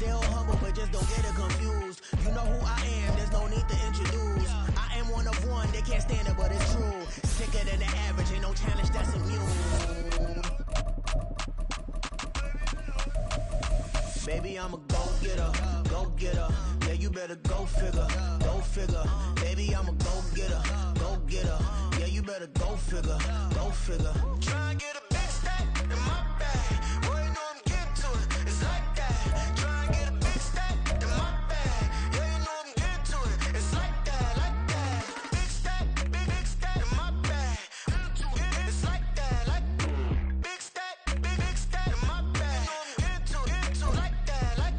Still humble, but just don't get it confused. You know who I am, there's no need to introduce. I am one of one, they can't stand it, but it's true. Sicker than the average, ain't no challenge that's immune. Baby, I'm a go-getter, go-getter. Yeah, you better go figure, go figure. Baby, I'm a go-getter, go-getter. Yeah, you better go figure, go figure. Try and get a big stack in my bag. Boy, you know I'm getting to it, it's like that. Try and get a big stack in my bag. Yeah, you know I'm getting to it, it's like that, like that. Big stack in my bag. It's like that, like big stack in my bag. Into like that, like.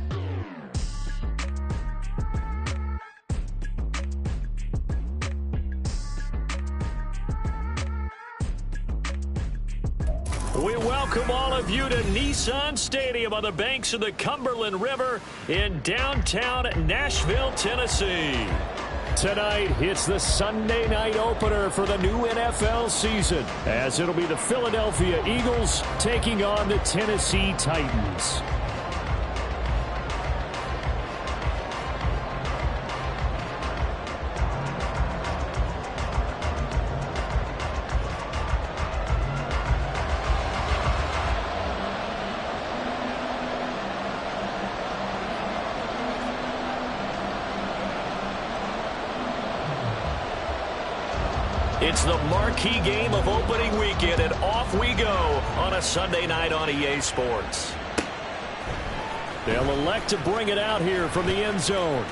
We welcome all of you to Nissan Stadium on the banks of the Cumberland River in downtown Nashville, Tennessee. Tonight, it's the Sunday night opener for the new NFL season, as it'll be the Philadelphia Eagles taking on the Tennessee Titans. It's the marquee game of opening weekend, and off we go on a Sunday night on EA Sports. They'll elect to bring it out here from the end zone.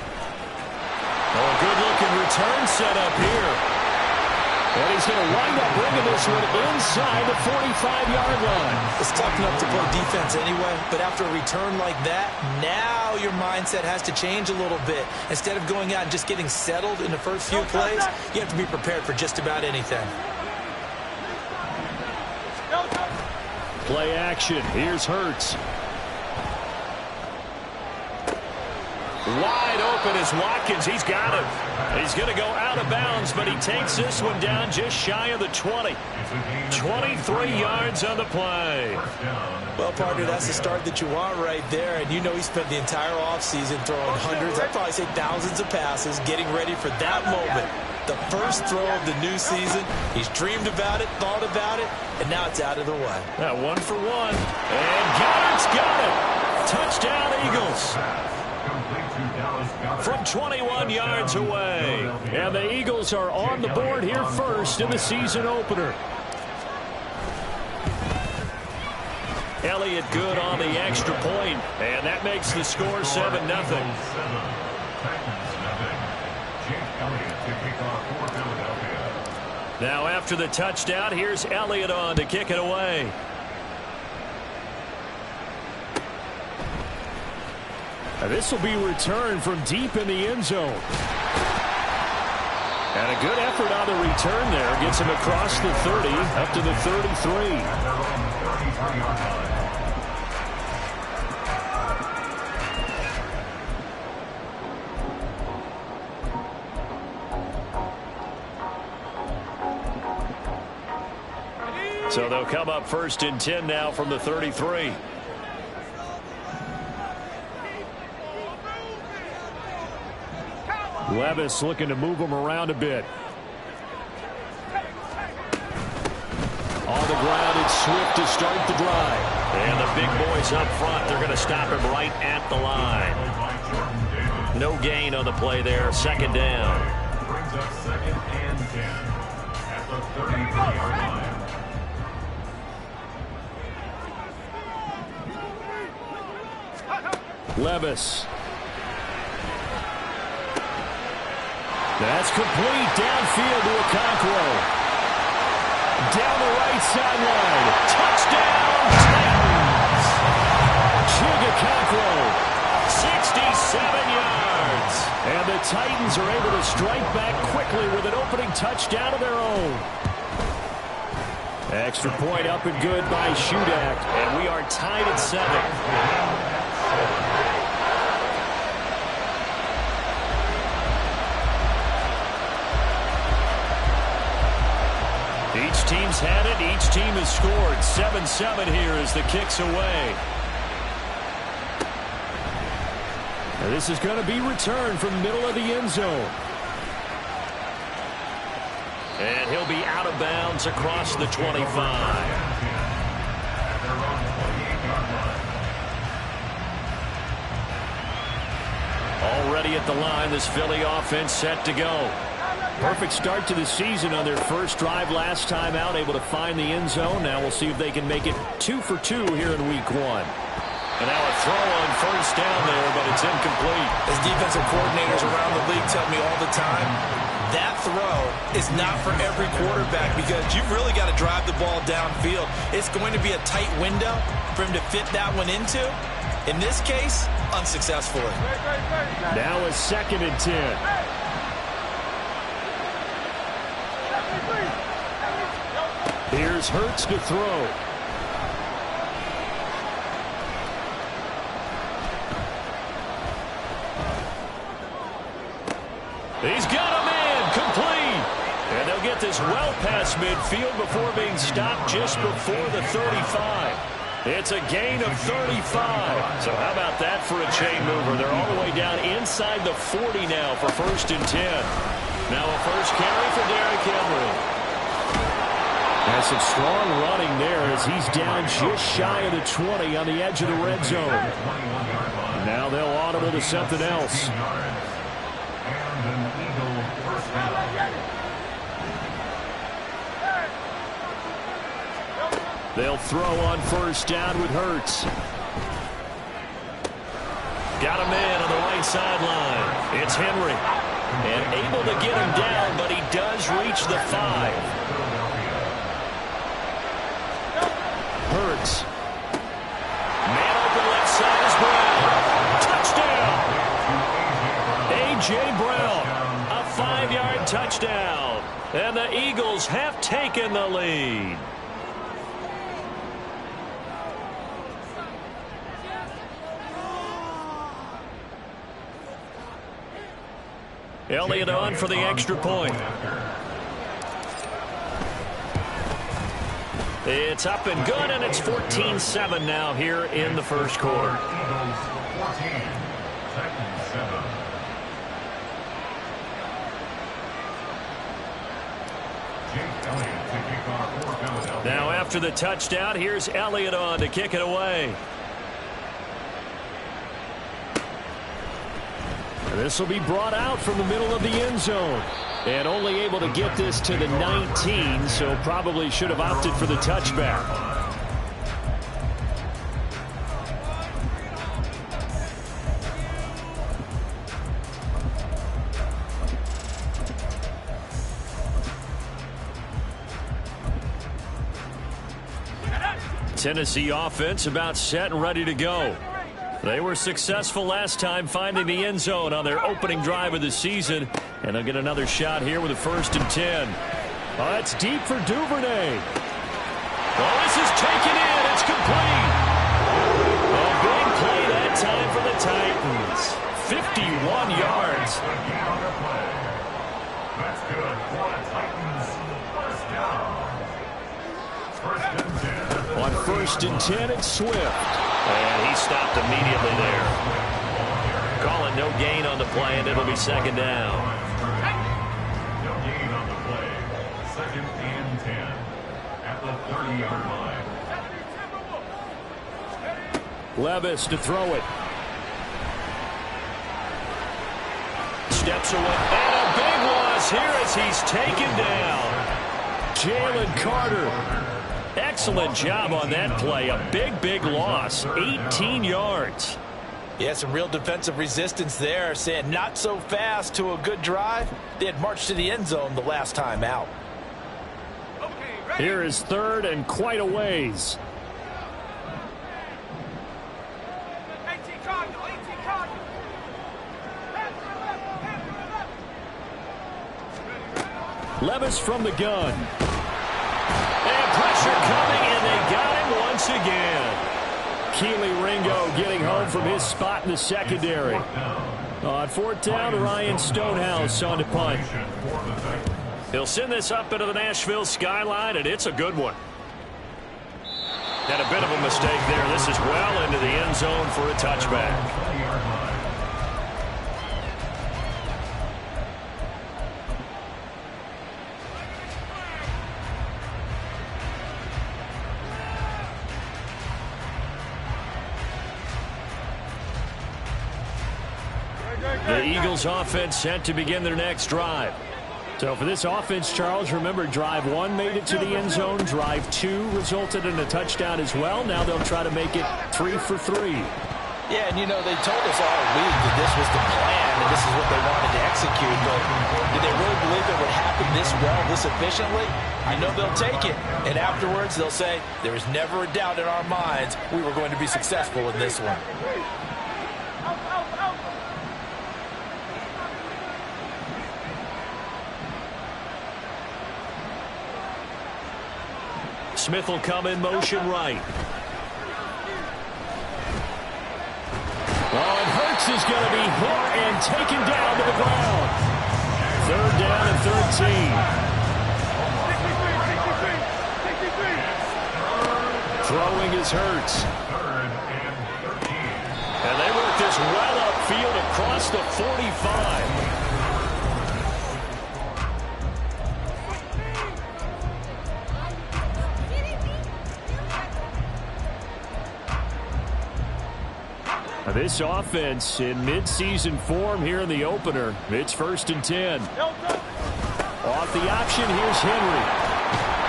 Oh, good-looking return set up here. And he's going to wind up bringing this one inside the 45-yard line. It's tough enough to play defense anyway, but after a return like that, now your mindset has to change a little bit. Instead of going out and just getting settled in the first few plays, you have to be prepared for just about anything. Play action. Here's Hurts. Wide open is Watkins. He's got him. He's going to go out of bounds, but he takes this one down just shy of the 20. 23 yards on the play. Well, partner, that's the start that you want right there. And you know he spent the entire offseason throwing hundreds, I'd probably say thousands of passes, getting ready for that moment. The first throw of the new season. He's dreamed about it, thought about it, and now it's out of the way. Now 1 for 1. And Goddard's got it. Touchdown, Eagles. From 21 yards away. And the Eagles are on the board here first in the season opener. Elliott good on the extra point, and that makes the score 7-0. Now after the touchdown, here's Elliott on to kick it away. This will be returned from deep in the end zone. And a good effort on the return there. Gets him across the 30 up to the 33. So they'll come up 1st and 10 now from the 33. Levis looking to move him around a bit. On the ground, it's Swift to start the drive. And the big boys up front, they're going to stop him right at the line. No gain on the play there, 2nd down. Brings up 2nd and 10 at the 33-yard line. Levis. That's complete downfield to Okonkwo. Down the right sideline. Touchdown, Titans. Chig Okonkwo, 67 yards. And the Titans are able to strike back quickly with an opening touchdown of their own. Extra point up and good by Shudak. And we are tied at 7. Each team's had it. Each team has scored. 7-7 here as the kick's away. And this is going to be returned from the middle of the end zone. And he'll be out of bounds across the 25. Already at the line, this Philly offense set to go. Perfect start to the season on their first drive last time out, able to find the end zone. Now we'll see if they can make it 2 for 2 here in week 1. And now a throw on first down there, but it's incomplete. As defensive coordinators around the league tell me all the time, that throw is not for every quarterback because you've really got to drive the ball downfield. It's going to be a tight window for him to fit that one into. In this case, unsuccessfully. Now a 2nd and 10. Here's Hurts to throw. He's got a man complete. And they'll get this well past midfield before being stopped just before the 35. It's a gain of 35. So how about that for a chain mover? They're all the way down inside the 40 now for 1st and 10. Now a first carry for Derrick Henry. Has some strong running there as he's down just shy of the 20 on the edge of the red zone. Now they'll audible to something else. They'll throw on first down with Hurts. Got a man on the right sideline. It's Henry. And able to get him down, but he does reach the 5. Hurts. Man open left side is Brown. Touchdown. A.J. Brown. A 5-yard touchdown. And the Eagles have taken the lead. Elliott on for the extra point. It's up and good, and it's 14-7 now here in the first quarter. Now after the touchdown, here's Elliott on to kick it away. This will be brought out from the middle of the end zone. And only able to get this to the 19, so probably should have opted for the touchback. Tennessee offense about set and ready to go. They were successful last time finding the end zone on their opening drive of the season. And they'll get another shot here with a 1st and 10. Oh, it's deep for Duvernay. Oh, this is taken in. It's complete. A big play that time for the Titans. 51 yards. That's good for the Titans. First down. 1st and 10. On 1st and 10, it's Swift. And he stopped immediately there. Calling no gain on the play, and it'll be 2nd down. No gain on the play. 2nd and 10 at the 30-yard line. Levis to throw it. Steps away. And a big loss here as he's taken down. Jalen Carter. Excellent job on that play. A big loss. 18 yards. Yeah, some real defensive resistance there, saying not so fast to a good drive. They had marched to the end zone the last time out. Here is 3rd and quite a ways. Levis from the gun. And pressure coming, and they got him once again. Keely Ringo getting home from his spot in the secondary. On 4th down, Ryan Stonehouse on to punt. He'll send this up into the Nashville skyline, and it's a good one. Had a bit of a mistake there. This is well into the end zone for a touchback. The Eagles offense set to begin their next drive. So for this offense, Charles, remember, drive 1 made it to the end zone. Drive 2 resulted in a touchdown as well. Now they'll try to make it 3 for 3. Yeah, and you know, they told us all week that this was the plan and this is what they wanted to execute. But did they really believe it would happen this well, this efficiently? I know they'll take it. And afterwards, they'll say, there was never a doubt in our minds we were going to be successful in this one. Smith will come in motion right. Oh, and Hurts is going to be hit and taken down to the ground. 3rd down and 13. Throwing is Hurts. 3rd and 13. And they work this well upfield across the 45. This offense in midseason form here in the opener. It's 1st and 10. Off the option, here's Henry.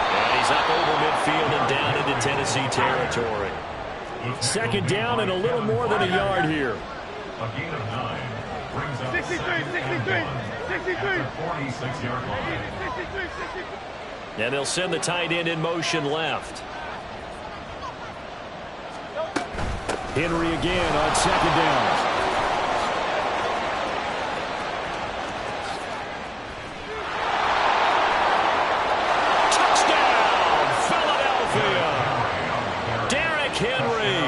And he's up over midfield and down into Tennessee territory. 2nd down and a little more than a yard here. A gain of 9 brings up 63. 46-yard line. And they'll send the tight end in motion left. Henry again on 2nd down. Touchdown, Philadelphia. Derrick Henry,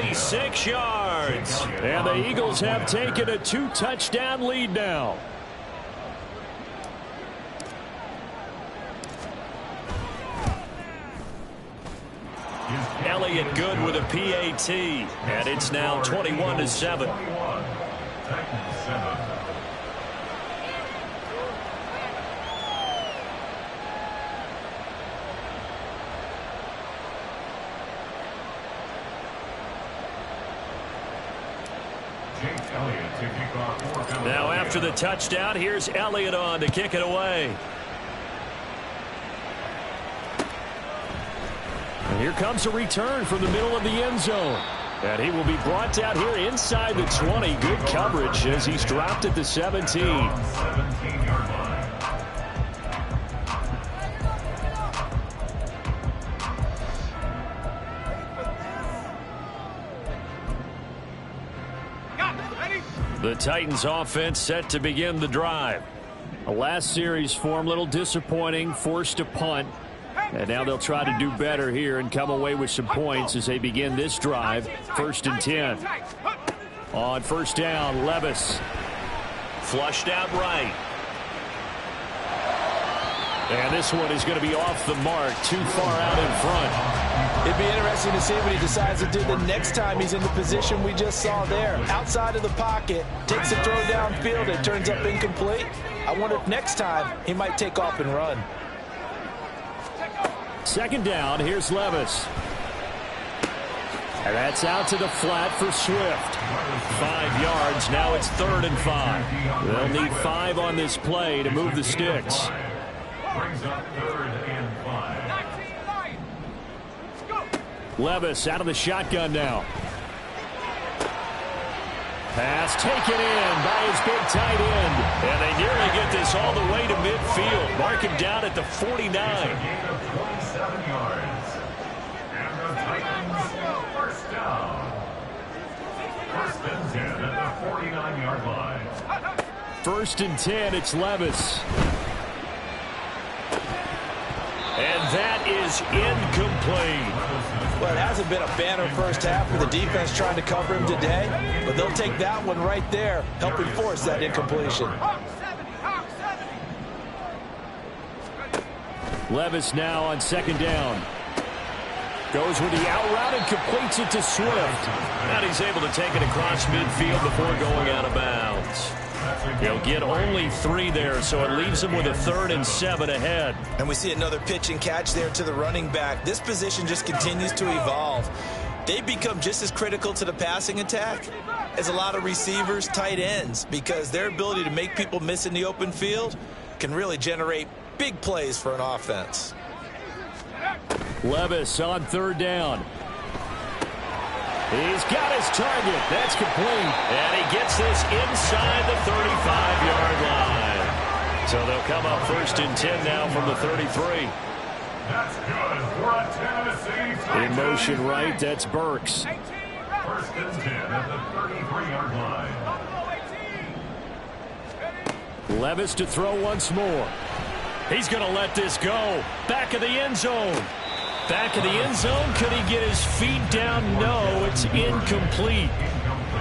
46 yards. And the Eagles have taken a 2-touchdown lead now. Elliott good with a PAT, and it's now 21-7. Titans 7. Jake Elliott to kick off for Philadelphia. Now after the touchdown, here's Elliott on to kick it away. And here comes a return from the middle of the end zone. And he will be brought down here inside the 20. Good coverage as he's dropped at the 17. 17-yard line. The Titans offense set to begin the drive. A last series form, little disappointing, forced to punt. And now they'll try to do better here and come away with some points as they begin this drive. 1st and 10. On 1st down, Levis. Flushed out right. And this one is going to be off the mark, too far out in front. It'd be interesting to see what he decides to do the next time he's in the position we just saw there. Outside of the pocket, takes a throw downfield, it turns up incomplete. I wonder if next time he might take off and run. 2nd down, here's Levis. And that's out to the flat for Swift. 5 yards, now it's 3rd and 5. They'll need 5 on this play to move the sticks. Brings up 3rd and 5. Levis out of the shotgun now. Pass taken in by his big tight end. And they nearly get this all the way to midfield. Mark him down at the 49. It's a gain of 27 yards. And the Titans, 1st down. 1st and 10 at the 49-yard line. 1st and 10, it's Levis. And that is incomplete. Well, it hasn't been a banner first half for the defense trying to cover him today, but they'll take that one right there, helping force that incompletion. Levis now on 2nd down. Goes with the out route and completes it to Swift. And he's able to take it across midfield before going out of bounds. He'll get only 3 there, so it leaves him with a 3rd and 7 ahead. And we see another pitch and catch there to the running back. This position just continues to evolve. they become just as critical to the passing attack as a lot of receivers, tight ends, because their ability to make people miss in the open field can really generate big plays for an offense. Levis on third down. He's got his target. That's complete. And he gets this inside the 35-yard line. So they'll come up 1st and 10 now from the 33. That's good for a Tennessee. In motion right, that's Burks. 1st and 10 at the 33-yard line. Levis to throw once more. He's going to let this go. Back of the end zone. Back of the end zone. Could he get his feet down? No, it's incomplete.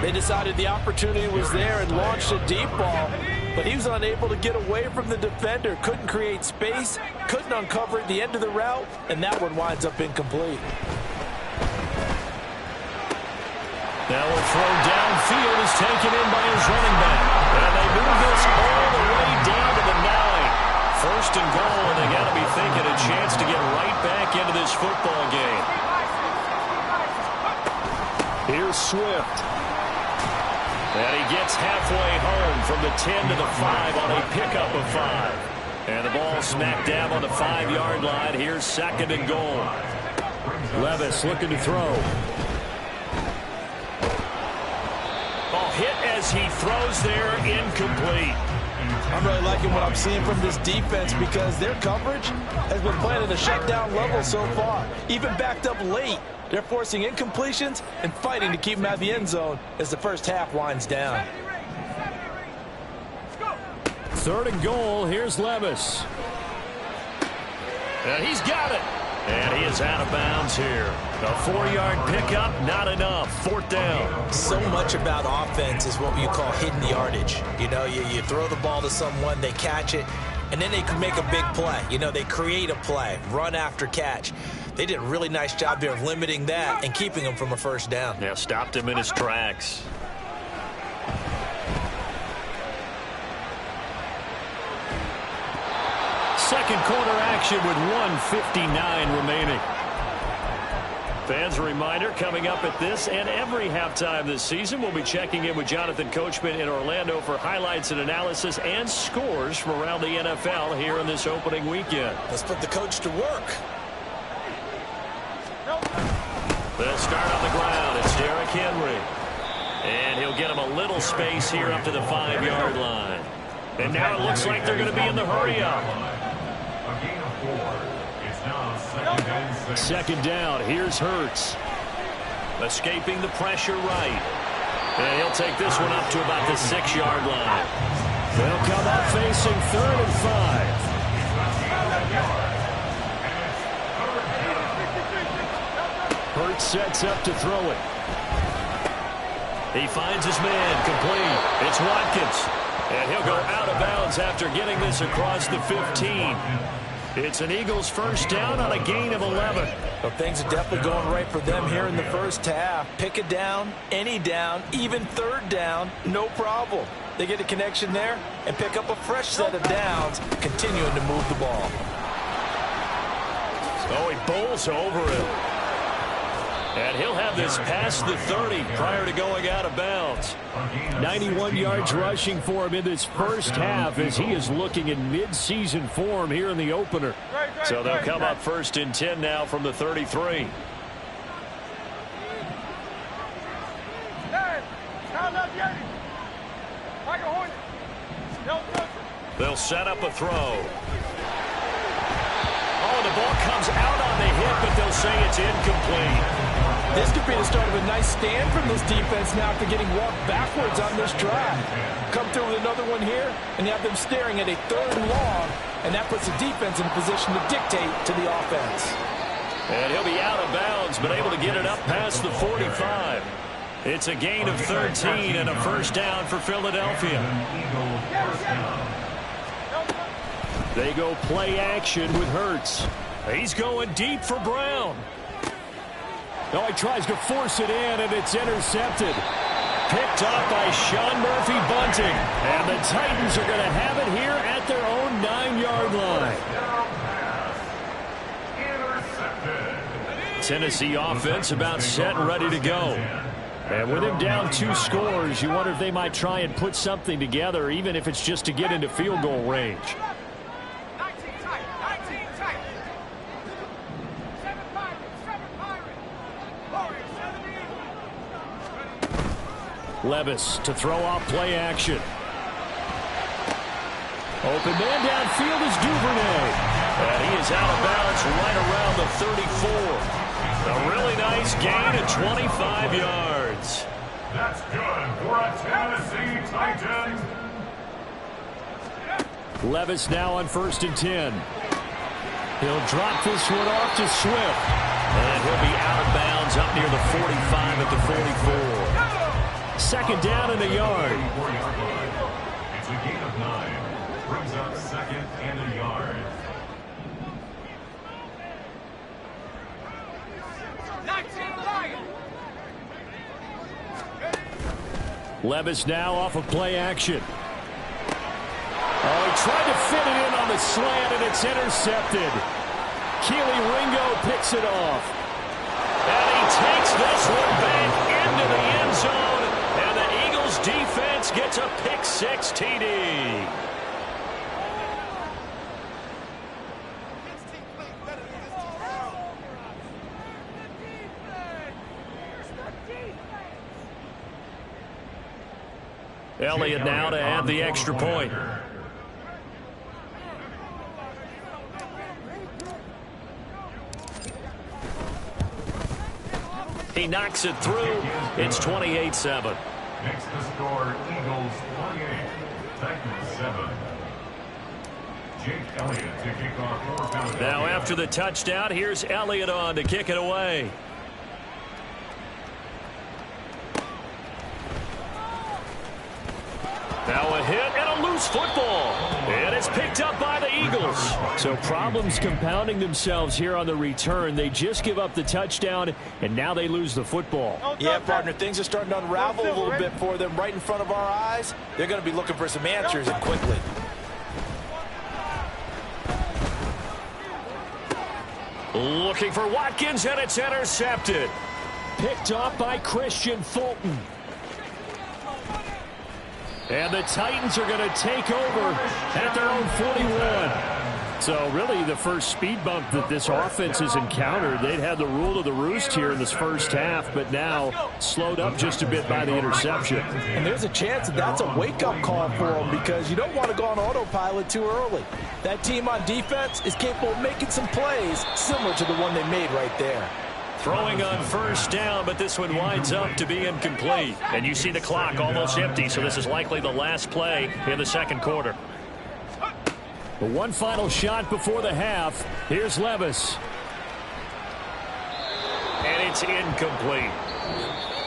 They decided the opportunity was there and launched a deep ball, but he was unable to get away from the defender. Couldn't create space, couldn't uncover at the end of the route, and that one winds up incomplete. Now a throw downfield is taken in by his running back. And they move this all the way down to the 9. 1st and goal, and they got to be thinking a chance to get right back into this football game. Here's Swift. And he gets halfway home from the 10 to the 5 on a pickup of 5. And the ball smacked down on the 5-yard line. Here's 2nd and goal. Levis looking to throw. Ball hit as he throws there, incomplete. I'm really liking what I'm seeing from this defense because their coverage has been playing at a shutdown level so far. Even backed up late, they're forcing incompletions and fighting to keep them out of the end zone as the first half winds down. 3rd and goal, here's Levis. And he's got it. And he is out of bounds here. A 4-yard pickup, not enough. 4th down. So much about offense is what you call hidden yardage. You know, you throw the ball to someone, they catch it, and then they can make a big play. You know, they create a play, run after catch. They did a really nice job there of limiting that and keeping him from a 1st down. Yeah, stopped him in his tracks. Second quarter action with 1:59 remaining. Fans, a reminder, coming up at this and every halftime this season, we'll be checking in with Jonathan Coachman in Orlando for highlights and analysis and scores from around the NFL here in this opening weekend. Let's put the coach to work. They'll start on the ground. It's Derrick Henry. And he'll get him a little space here up to the 5-yard line. And now it looks like they're going to be in the hurry-up. A gain of 4. It's now 2nd and 6. 2nd down. Here's Hurts. Escaping the pressure right. And he'll take this one up to about the 6-yard line. They'll come up facing 3rd and 5. Hurts sets up to throw it. He finds his man, complete. It's Watkins. And he'll go out of bounds after getting this across the 15. It's an Eagles 1st down on a gain of 11. Well, things are definitely going right for them here in the 1st half. Pick a down, any down, even 3rd down, no problem. They get a connection there and pick up a fresh set of downs, continuing to move the ball. Oh, he bowls over it. And he'll have this past the 30 prior to going out of bounds. 91 yards rushing for him in this 1st half as he is looking in mid-season form here in the opener. So they'll come up 1st and 10 now from the 33. They'll set up a throw. Oh, the ball comes out on the hip, but they'll say it's incomplete. This could be the start of a nice stand from this defense now after getting walked backwards on this drive. Come through with another one here, and you have them staring at a 3rd and long, and that puts the defense in a position to dictate to the offense. And he'll be out of bounds, but able to get it up past the 45. It's a gain of 13 and a 1st down for Philadelphia. They go play action with Hurts. He's going deep for Brown. Oh, he tries to force it in, and it's intercepted. Picked up by Sean Murphy-Bunting. And the Titans are going to have it here at their own 9-yard line. Tennessee offense about set and ready to go. And with him down 2 scores, you wonder if they might try and put something together, even if it's just to get into field goal range. Levis to throw off play action. Open man downfield is Duvernay. And he is out of bounds right around the 34. A really nice gain of 25 yards. That's good for a Tennessee Titan. Levis now on 1st and 10. He'll drop this one off to Swift. And he'll be out of bounds up near the 45 at the 44. 2nd down and a yard. It's a gain of 9. Brings up 2nd and a yard. Levis now off of play action. Oh, he tried to fit it in on the slant, and it's intercepted. Keely Ringo picks it off. And he takes this one back into the end zone, and the Eagles defense gets a pick-6 TD. Elliott now to add the extra point. He knocks it through. It's 28-7. Makes the score Eagles 28, Titans 7. Jake Elliott to kick off for Philadelphia. Now after the touchdown, here's Elliott on to kick it away. Now a hit and a loose football. And it's picked up by the Eagles. So problems compounding themselves here on the return. They just give up the touchdown, and now they lose the football. Yeah, partner, things are starting to unravel a little bit for them right in front of our eyes. They're going to be looking for some answers, and quickly. Looking for Watkins, and it's intercepted. Picked off by Christian Fulton. And the Titans are going to take over at their own 41. So really the first speed bump that this offense has encountered. They'd had the rule of the roost here in this first half, but now slowed up just a bit by the interception. And there's a chance that that's a wake-up call for them, because you don't want to go on autopilot too early. That team on defense is capable of making some plays similar to the one they made right there. Throwing on 1st down, but this one winds up to be incomplete. And you see the clock almost empty, so this is likely the last play in the 2nd quarter. The one final shot before the half. Here's Levis. And it's incomplete.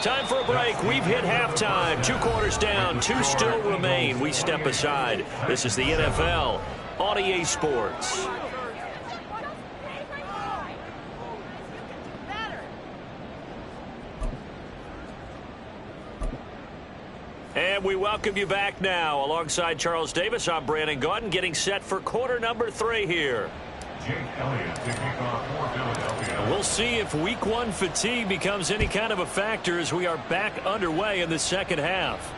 Time for a break. We've hit halftime. 2 quarters down. 2 still remain. We step aside. This is the NFL on EA Sports. And we welcome you back now. Alongside Charles Davis, I'm Brandon Gaudin, getting set for quarter number 3 here. Jake Elliott to kick off for Philadelphia. We'll see if week 1 fatigue becomes any kind of a factor as we are back underway in the 2nd half.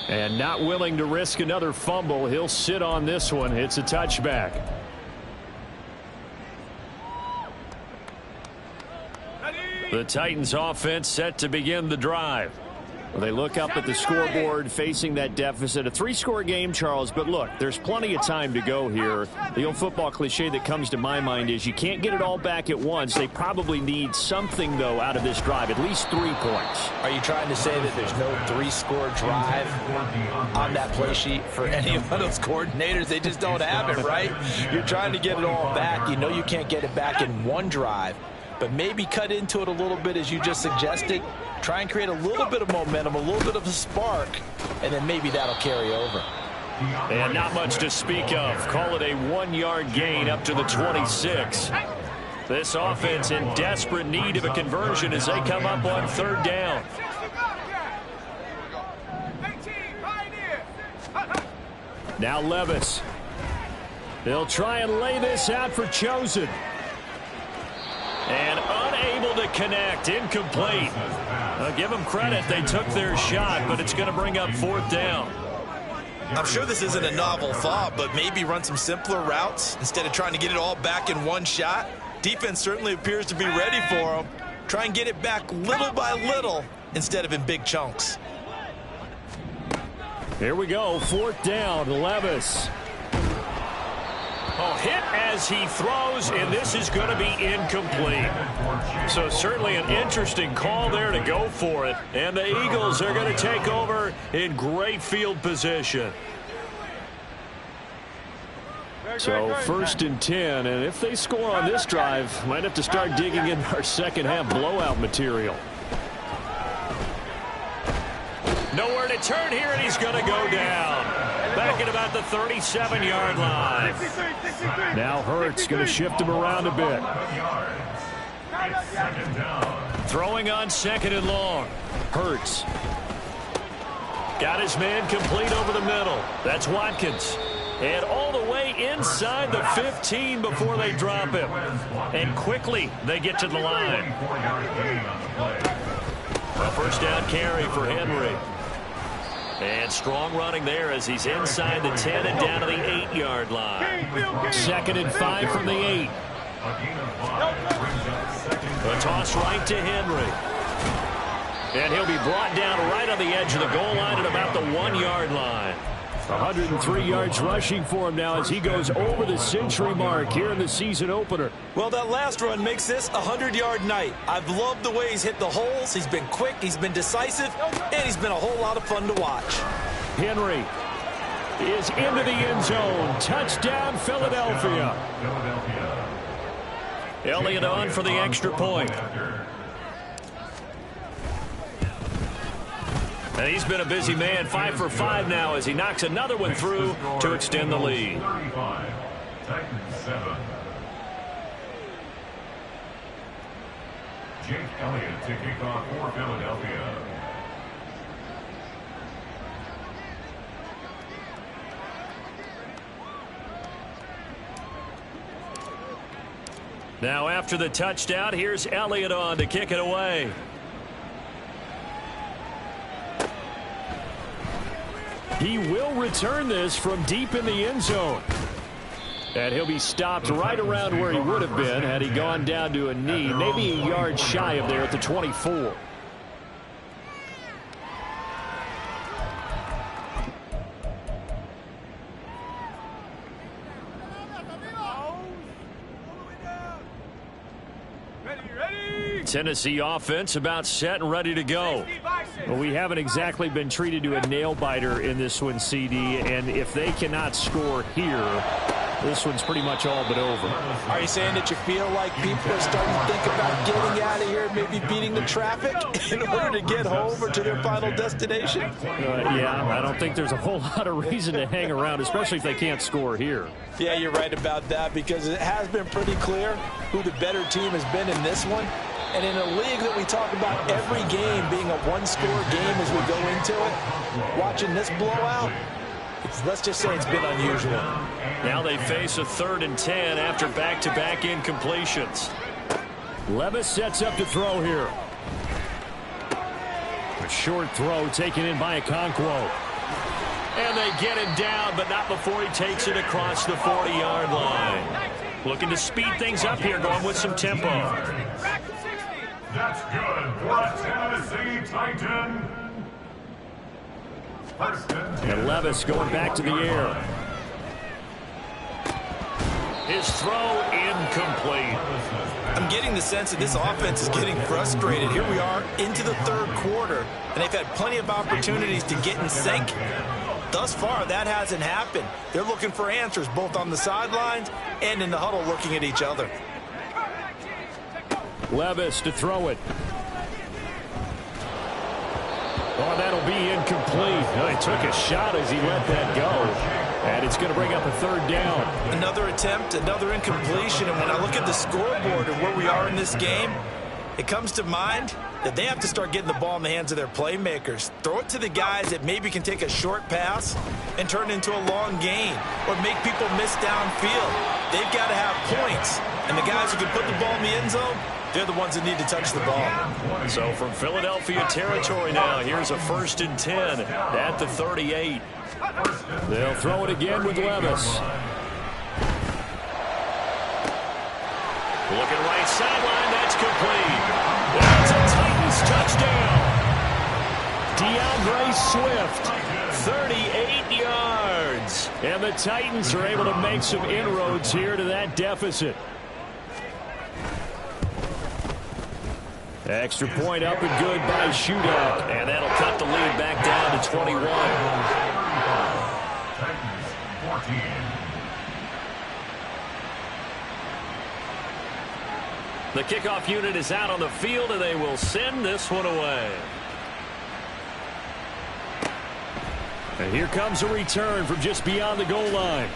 And not willing to risk another fumble. He'll sit on this one. It's a touchback. The Titans offense set to begin the drive. Well, they look up at the scoreboard facing that deficit. A 3-score game, Charles, but look, there's plenty of time to go here. The old football cliche that comes to my mind is you can't get it all back at once. They probably need something, though, out of this drive, at least 3 points. Are you trying to say that there's no 3-score drive on that play sheet for any of those coordinators? They just don't have it, right? You're trying to get it all back. You know you can't get it back in 1 drive, but maybe cut into it a little bit as you just suggested. Try and create a little bit of momentum, a little bit of a spark, and then maybe that'll carry over. And not much to speak of. Call it a 1-yard gain up to the 26. This offense in desperate need of a conversion as they come up on 3rd down. Now Levis. They'll try and lay this out for Chosen. to connect. Incomplete. Give them credit. They took their shot, but it's going to bring up 4th down. I'm sure this isn't a novel thought, but maybe run some simpler routes instead of trying to get it all back in one shot. Defense certainly appears to be ready for them. Try and get it back little by little instead of in big chunks. Here we go. 4th down. Levis. Oh, hit as he throws, and this is going to be incomplete. So certainly an interesting call there to go for it. And the Eagles are going to take over in great field position. So 1st and 10, and if they score on this drive, might have to start digging in our second half blowout material. Nowhere to turn here, and he's going to go down. Back at about the 37-yard line. Now Hurts going to shift him around a bit. Throwing on 2nd and long. Hurts. Got his man complete over the middle. That's Watkins. And all the way inside the 15 before they drop him. And quickly they get to the line. A 1st down carry for Henry. And strong running there as he's inside the 10 and down to the 8-yard line. 2nd and 5 from the 8. A toss right to Henry. And he'll be brought down right on the edge of the goal line at about the 1-yard line. 103 yards rushing for him now as he goes over the century mark here in the season opener. Well, that last run makes this a 100-yard night. I've loved the way he's hit the holes. He's been quick, he's been decisive, and he's been a whole lot of fun to watch. Henry is into the end zone. Touchdown, Philadelphia. Elliott on for the extra point. And he's been a busy man, 5 for 5 now as he knocks another one through to extend the lead. 35, Titans 7. Jake Elliott to kick off for Philadelphia. Now after the touchdown, here's Elliott on to kick it away. He will return this from deep in the end zone. And he'll be stopped right around where he would have been had he gone down to a knee, maybe a yard shy of there at the 24. Tennessee offense about set and ready to go. Well, we haven't exactly been treated to a nail-biter in this one, CD, and if they cannot score here, this one's pretty much all but over. Are you saying that you feel like people are starting to think about getting out of here, maybe beating the traffic in order to get home or to their final destination? Yeah, I don't think there's a whole lot of reason to hang around, especially if they can't score here. Yeah, you're right about that because it has been pretty clear who the better team has been in this one. And in a league that we talk about every game being a one-score game as we go into it, watching this blowout, let's just say it's been unusual. Now they face a 3rd and 10 after back-to-back incompletions. Levis sets up to throw here. A short throw taken in by Okonkwo. And they get him down, but not before he takes it across the 40-yard line. Looking to speed things up here, going with some tempo. That's good for a Tennessee Titan. And Levis going back to the air. His throw incomplete. I'm getting the sense that this offense is getting frustrated. Here we are into the 3rd quarter, and they've had plenty of opportunities to get in sync. Thus far, that hasn't happened. They're looking for answers both on the sidelines and in the huddle looking at each other. Levis to throw it. Oh, that'll be incomplete. Oh, he took a shot as he let that go. And it's going to bring up a 3rd down. Another attempt, another incompletion. And when I look at the scoreboard and where we are in this game, it comes to mind that they have to start getting the ball in the hands of their playmakers. Throw it to the guys that maybe can take a short pass and turn it into a long gain or make people miss downfield. They've got to have points. And the guys who can put the ball in the end zone, They're the ones that need to touch the ball. So from Philadelphia territory now, here's a 1st and 10 at the 38. They'll throw it again with Levis. Looking right sideline, that's complete. That's a Titans touchdown. DeAndre Swift, 38 yards. And the Titans are able to make some inroads here to that deficit. Extra point up and good by Shootout. And that'll cut the lead back down to 21. Titans 14. The kickoff unit is out on the field, and they will send this one away. And here comes a return from just beyond the goal line.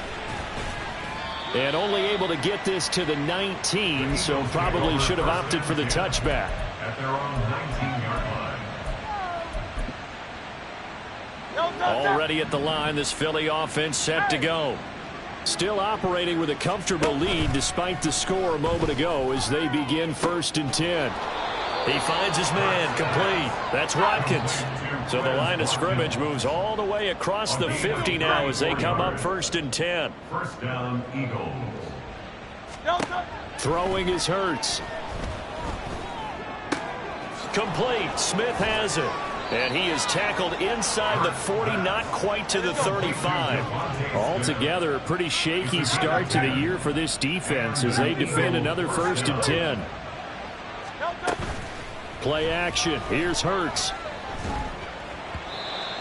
And only able to get this to the 19, so probably should have opted for the touchback. At their own 19-yard line. Already at the line, this Philly offense set to go. Still operating with a comfortable lead despite the score a moment ago as they begin 1st and 10. He finds his man, complete. That's Watkins. So the line of scrimmage moves all the way across the 50 now as they come up 1st and 10. First down, Eagles. Throwing is Hurts. Complete. Smith has it. And he is tackled inside the 40, not quite to the 35. Altogether, a pretty shaky start to the year for this defense as they defend another 1st and 10. Play action. Here's Hurts.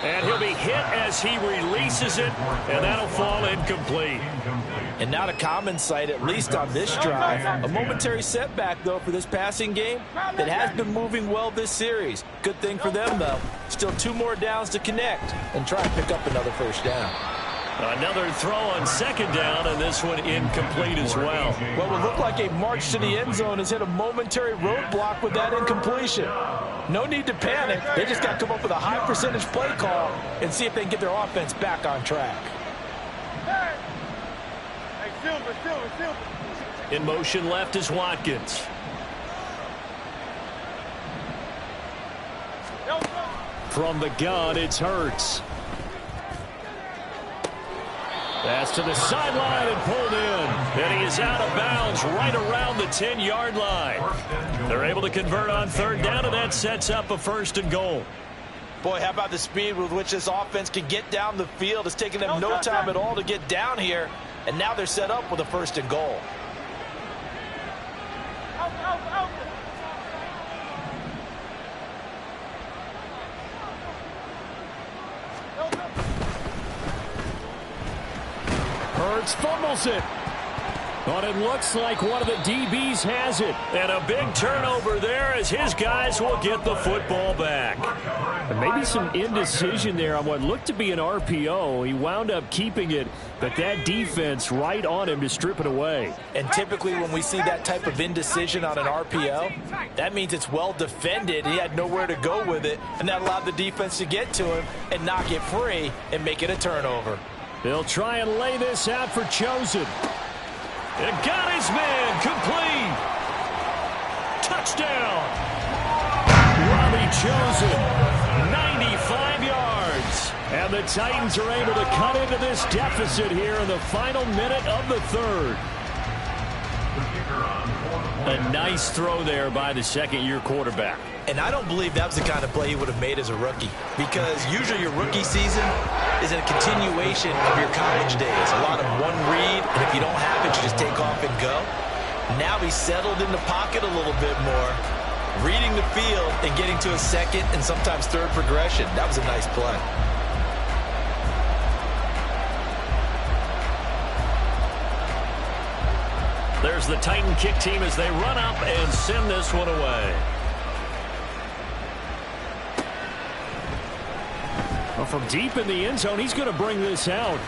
And he'll be hit as he releases it, and that'll fall incomplete. And not a common sight, at least on this drive. A momentary setback, though, for this passing game that has been moving well this series. Good thing for them, though. Still 2 more downs to connect and try and pick up another 1st down. Another throw on 2nd down, and this one incomplete as well. What would look like a march to the end zone has hit a momentary roadblock with that incompletion. No need to panic. They just got to come up with a high percentage play call and see if they can get their offense back on track. In motion left is Watkins. From the gun, it's Hurts. Pass to the sideline and pulled in. And he is out of bounds right around the 10-yard line. They're able to convert on 3rd down, and that sets up a 1st and goal. Boy, how about the speed with which this offense can get down the field? It's taken them no time at all to get down here, and now they're set up with a 1st and goal. Hurts fumbles it. But it looks like one of the DBs has it. And a big turnover there as his guys will get the football back. And maybe some indecision there on what looked to be an RPO. He wound up keeping it, but that defense right on him to strip it away. And typically when we see that type of indecision on an RPO, that means it's well defended. He had nowhere to go with it, and that allowed the defense to get to him and knock it free and make it a turnover. They'll try and lay this out for Chosen. And got his man, complete. Touchdown. Robbie Chosen, 95 yards. And the Titans are able to cut into this deficit here in the final minute of the 3rd. A nice throw there by the 2nd-year quarterback. And I don't believe that was the kind of play he would have made as a rookie, because usually your rookie season is a continuation of your college days. A lot of one read, and if you don't have it, you just take off and go. Now he's settled in the pocket a little bit more, reading the field and getting to a 2nd and sometimes 3rd progression. That was a nice play. There's the Titan kick team as they run up and send this one away. Well, from deep in the end zone, he's going to bring this out.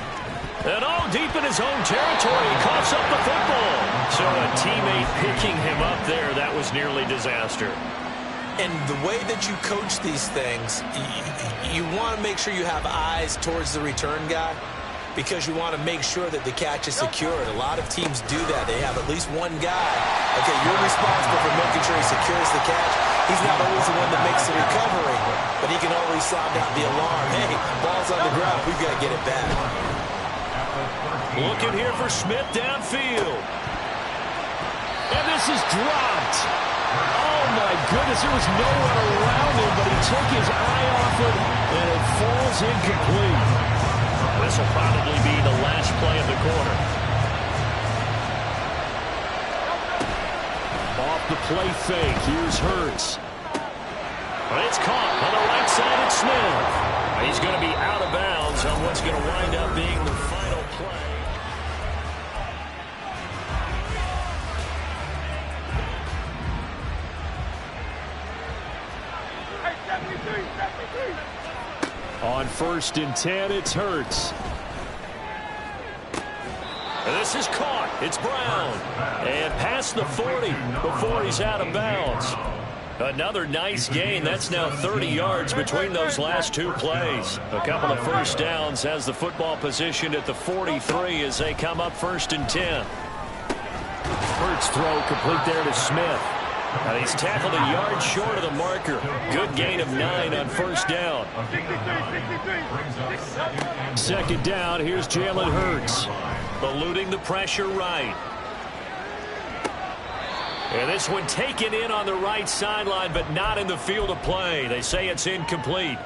And deep in his own territory, he coughs up the football. So a teammate picking him up there, that was nearly disaster. And the way that you coach these things, you want to make sure you have eyes towards the return guy. because you want to make sure that the catch is secured. A lot of teams do that. They have at least one guy. Okay, you're responsible for making sure he secures the catch. He's not always the one that makes the recovery, but he can always sound out the alarm. Hey, ball's on the ground. We've got to get it back. Looking here for Smith downfield. And this is dropped. Oh, my goodness. There was no one around him, but he took his eye off it, and it falls incomplete. This will probably be the last play of the quarter. Off the play fake. Here's Hurts. It's caught on the right side at Smith. He's going to be out of bounds on what's going to wind up being the final play. On 1st and 10, it's Hurts. This is caught. It's Brown. And past the 40 before he's out of bounds. Another nice gain. That's now 30 yards between those last two plays. A couple of first downs has the football positioned at the 43 as they come up 1st and 10. Hurts throw complete there to Smith. And he's tackled a yard short of the marker. Good gain of 9 on 1st down. 2nd down, here's Jalen Hurts. Eluding the pressure right. And this one taken in on the right sideline, but not in the field of play. They say it's incomplete.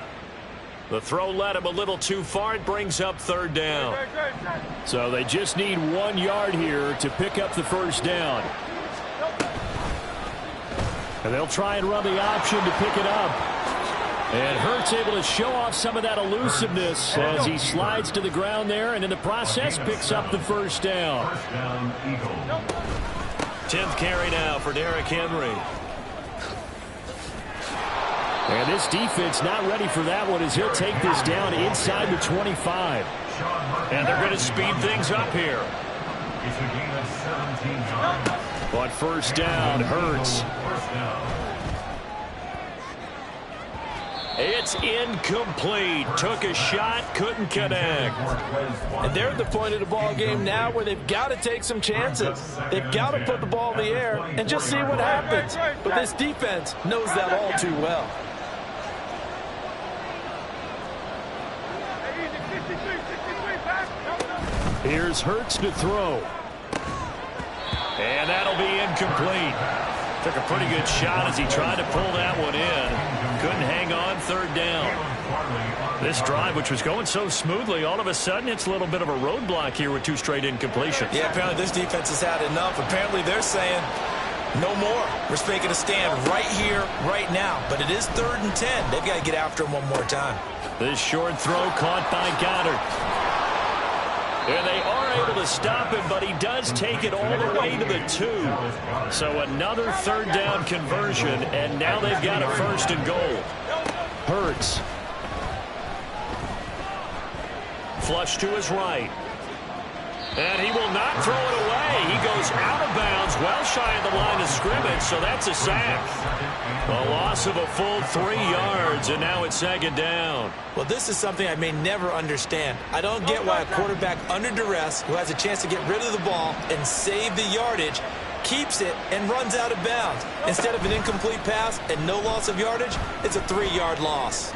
The throw led him a little too far. It brings up 3rd down. So they just need 1 yard here to pick up the 1st down. And they'll try and run the option to pick it up. And Hurts able to show off some of that elusiveness as he slides to the ground there, and in the process picks up the 1st down. 10th carry now for Derrick Henry. And this defense not ready for that one as he'll take this down inside the 25. And they're going to speed things up here. It's a gain of 17 yards. But 1st down, Hurts. It's incomplete. Took a shot, couldn't connect. And they're at the point of the ball game now where they've got to take some chances. They've got to put the ball in the air and just see what happens. But this defense knows that all too well. Here's Hurts to throw. And that'll be incomplete. Took a pretty good shot as he tried to pull that one in. Couldn't hang on 3rd down. This drive, which was going so smoothly, all of a sudden it's a little bit of a roadblock here with 2 straight incompletions. Yeah, apparently this defense has had enough. Apparently they're saying no more. We're making a stand right here, right now. But it is 3rd and 10. They've got to get after him one more time. This short throw caught by Goddard. And they are able to stop him, but he does take it all the way to the 2. So another 3rd down conversion, and now they've got a 1st and goal. Hurts. Flush to his right. And he will not throw it away. He goes out of bounds, well shy of the line of scrimmage, so that's a sack. A loss of a full 3 yards, and now it's 2nd down. Well, this is something I may never understand. I don't get why a quarterback under duress who has a chance to get rid of the ball and save the yardage keeps it and runs out of bounds. Instead of an incomplete pass and no loss of yardage, it's a 3-yard loss.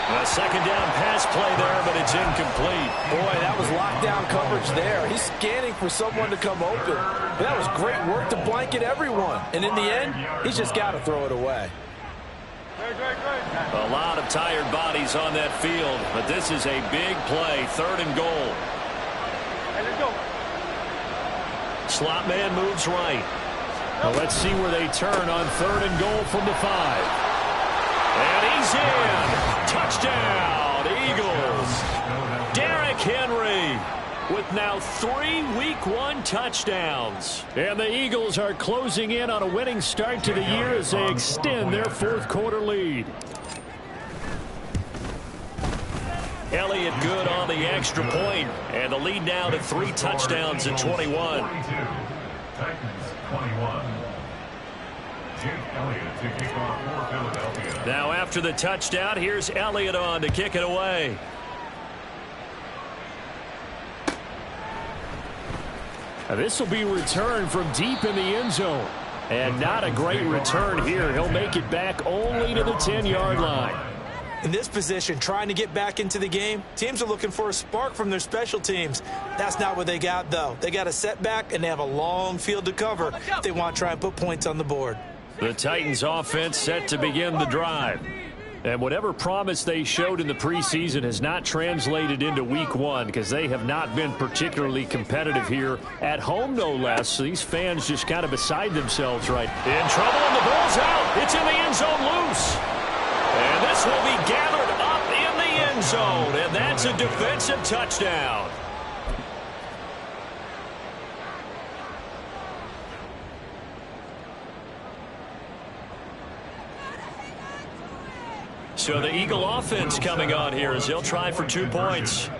A 2nd down pass play there, but it's incomplete. Boy, that was lockdown coverage there. He's scanning for someone to come open. But that was great work to blanket everyone. And in the end, he's just got to throw it away. A lot of tired bodies on that field, but this is a big play, 3rd and goal. Slot man moves right. Well, let's see where they turn on 3rd and goal from the 5. And he's in. Touchdown, Eagles. Derrick Henry with now 3 Week 1 touchdowns. And the Eagles are closing in on a winning start to the year as they extend their 4th quarter lead. Elliott good on the extra point, and the lead now to 3 touchdowns at 21. Titans 21. Jake Elliott to kick off for Philadelphia. Now after the touchdown, here's Elliott on to kick it away. This will be returned from deep in the end zone. And not a great return here. He'll make it back only to the 10-yard line. In this position, trying to get back into the game, teams are looking for a spark from their special teams. That's not what they got, though. They got a setback, and they have a long field to cover if they want to try and put points on the board. The Titans offense set to begin the drive. And whatever promise they showed in the preseason has not translated into week one because they have not been particularly competitive here at home, no less. So these fans just kind of beside themselves right. In trouble, and the ball's out. It's in the end zone loose. And this will be gathered up in the end zone. And that's a defensive touchdown. So the Eagle offense coming on here as they'll try for 2 points.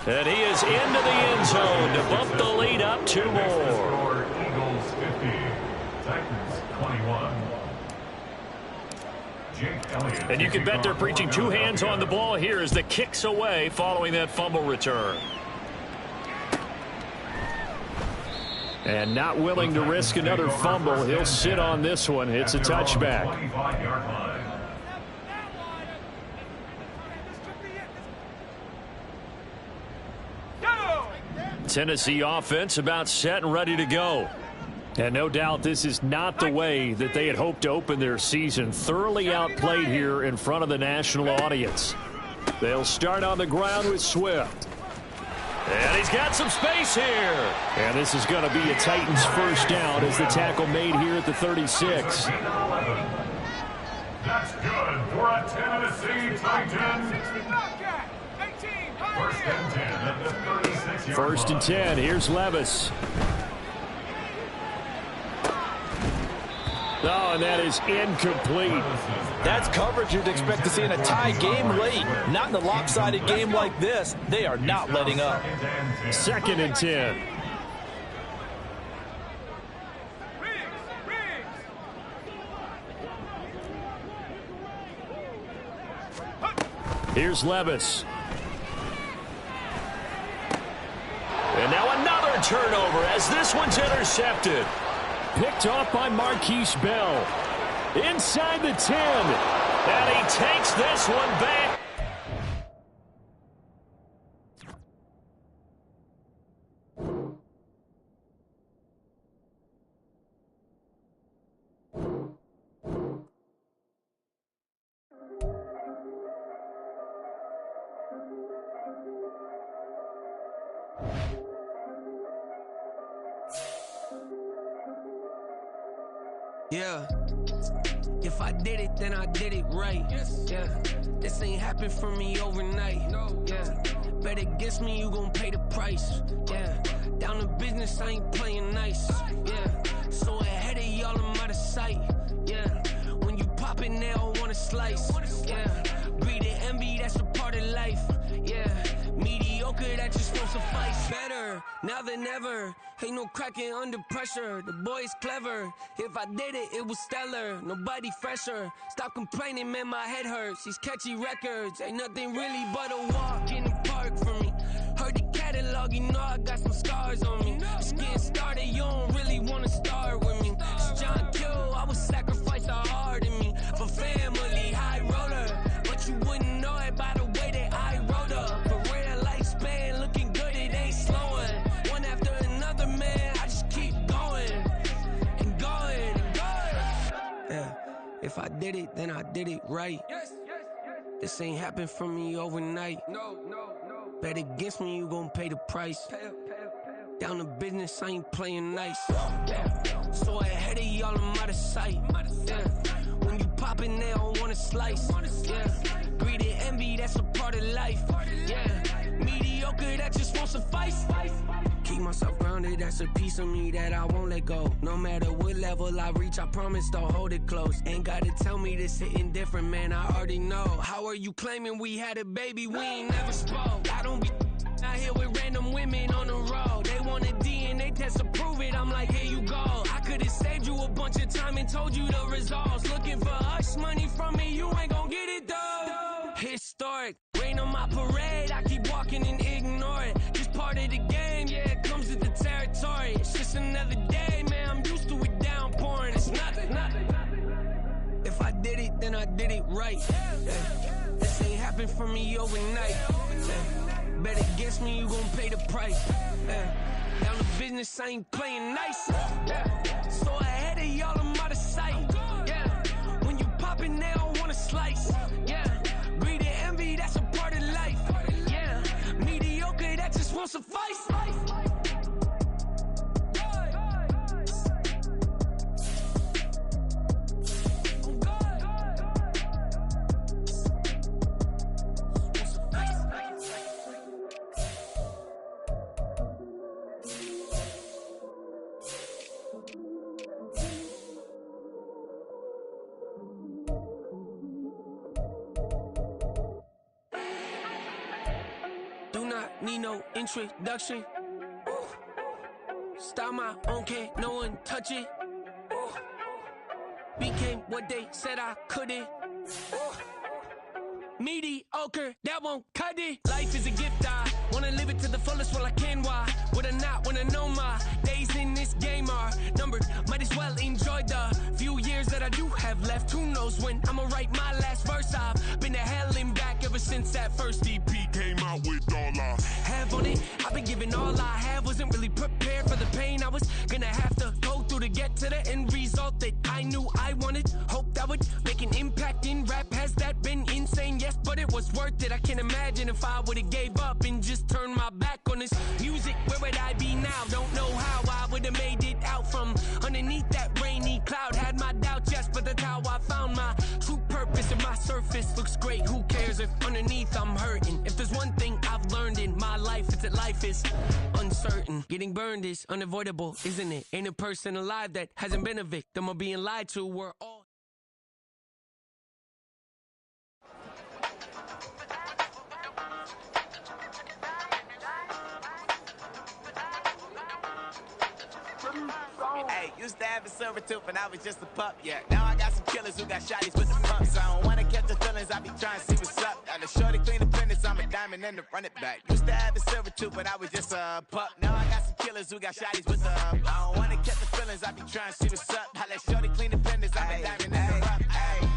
And he is into the end zone to bump the lead up 2 more. Eagles 50, Titans 21. Jake Elliott. And you can bet they're preaching 2 hands on the ball here as the kick's away following that fumble return. And not willing to risk another fumble. He'll sit on this one. It's a touchback. Tennessee offense about set and ready to go. And no doubt this is not the way that they had hoped to open their season. Thoroughly outplayed here in front of the national audience. They'll start on the ground with Swift. And he's got some space here. And this is going to be a Titans first down as the tackle made here at the 36. That's good for a Tennessee Titan. First and 10 at the 36-yard line. First and 10. Here's Levis. Oh, and that is incomplete. That's coverage you'd expect to see in a tie game late. Not in a lopsided game like this. They are not letting up. Second and 10. Here's Levis. And now another turnover as this one's intercepted. Picked off by Marquise Bell. Inside the 10. And he takes this one back. Yeah, if I did it, then I did it right. Yeah, this ain't happened for me overnight. Yeah, bet against me, you gon' pay the price. Yeah, down to business, I ain't playing nice. Yeah, so ahead of y'all, I'm out of sight. Yeah, when you pop it, they don't wanna slice. Yeah, greed and envy, that's a part of life. Yeah, mediocre, that just won't suffice. Better now than ever. Ain't no cracking under pressure. The boy's clever. If I did it, it was stellar. Nobody fresher. Stop complaining, man, my head hurts. These catchy records ain't nothing really but a walk in the park for me. Heard the catalog, you know I got some scars on me. Just getting started, you don't really wanna start with me. It's John Kill, I would sacrifice the heart in me for family, high roller. But you wouldn't know it by the way that I wrote up. For real lifespan, looking good, it ain't slowing. One after another, man, I just keep going and going and going. Yeah, if I did it, then I did it right. This ain't happened for me overnight. No. Bet against me, you gon' pay the price. Down to business, I ain't playing nice. Yeah, so ahead of y'all, I'm out of sight. Yeah, when you poppin', they don't wanna slice. Yeah, greed and envy, that's a part of life. Yeah, mediocre, that just won't suffice. Keep myself grounded, that's a piece of me that I won't let go. No matter what level I reach, I promise to hold it close. Ain't gotta tell me this hitting different, man, I already know. How are you claiming we had a baby, we ain't never spoke? I don't be out here with random women on the road. They want a DNA test to prove it, I'm like, here you go. I could've saved you a bunch of time and told you the results. Looking for hush money from me, you ain't gon' get it though. Historic, rain on my parade, I keep walking and ignore it. did it, then I did it right. This ain't happened for me overnight. Bet against me, you gon' pay the price. Down the business, I ain't playing nice. So ahead of y'all, I'm out of sight. When you poppin', they don't wanna slice. Greed and envy, that's a part of life. Mediocre, that just won't suffice. Need no introduction. Ooh. Style my own, can't no one touch it. Ooh. Became what they said I couldn't. Ooh. Mediocre, that won't cut it. Life is a gift, I wanna live it to the fullest while I can. Why would I not wanna know my days in this game are numbered? Might as well enjoy the few years that I do have left. Who knows when I'ma write my last verse? I've been to hell and back ever since that first EP came out with all I have on it. I've been giving all I have, wasn't really prepared for the pain I was gonna have to go through to get to the end result that I knew I wanted. Hoped I would make an impact in rap. Has that been insane? Yes, but it was worth it. I can't imagine if I would've gave up and just turned my back on this music. Where would I be now? Don't know how I would've made it out from underneath that rainy cloud. Had my doubts, yes, but that's how I found my true purpose. And my surface looks great, who cares if underneath I'm hurting? If there's one thing I've learned in my life, it's that life is uncertain. Getting burned is unavoidable, isn't it? Ain't a person alive that hasn't been a victim of being lied to. We're all Hey, used to have a silver tooth and I was just a pup, yeah. Now I got some killers who got shotties with the pumps. I don't wanna catch the feelings, I be trying to see what's up. Got a shorty clean the pendants, I'm a diamond and to run it back. Used to have a silver tooth but I was just a pup. Now I got some killers who got shotties with the I don't wanna catch the feelings, I be trying to see what's up. I let shorty clean the pendants, I'm a diamond and to run it.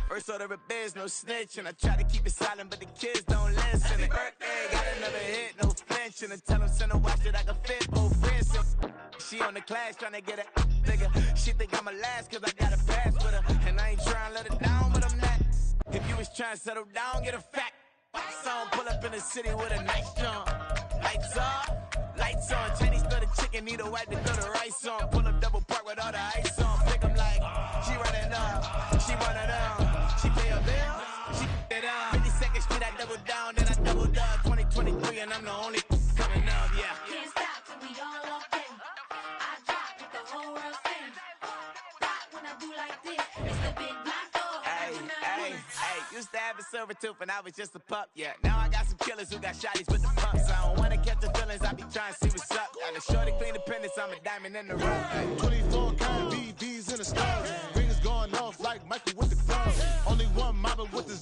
First order of biz, no snitch, and I try to keep it silent, but the kids don't listen. And birthday, got another hit, no flinch, and I tell them send a watch that I can fit both wrists. She on the class tryna get a nigga. She think I'm a last cause I got a pass with her. And I ain't tryna let her down, but I'm not. If you was tryna settle down, get a fact. Song pull up in the city with a nice jump. Lights off, lights on. Chinese throw the chicken, need a wipe to throw the rice on. Pull up double park with all the ice on. Pick 'em like, she running up, she running up. She pay a bill, she it up. 52nd Street, I double down, then I doubled up. 2023 and I'm the only coming up, yeah. Can't stop till we all locked in. I drop with the whole world spin. Rock when I do like this. It's the big black dog. Used to have a silver tooth and I was just a pup, yeah. Now I got some killers who got shotties with the pumps. I don't wanna catch the feelings, I be trying to see what's up. Got a shorty clean the pendants, I'm a diamond in the rough. 24 kind BDs in the stars. Rings going off like Michael with the club. Only one mobbing with the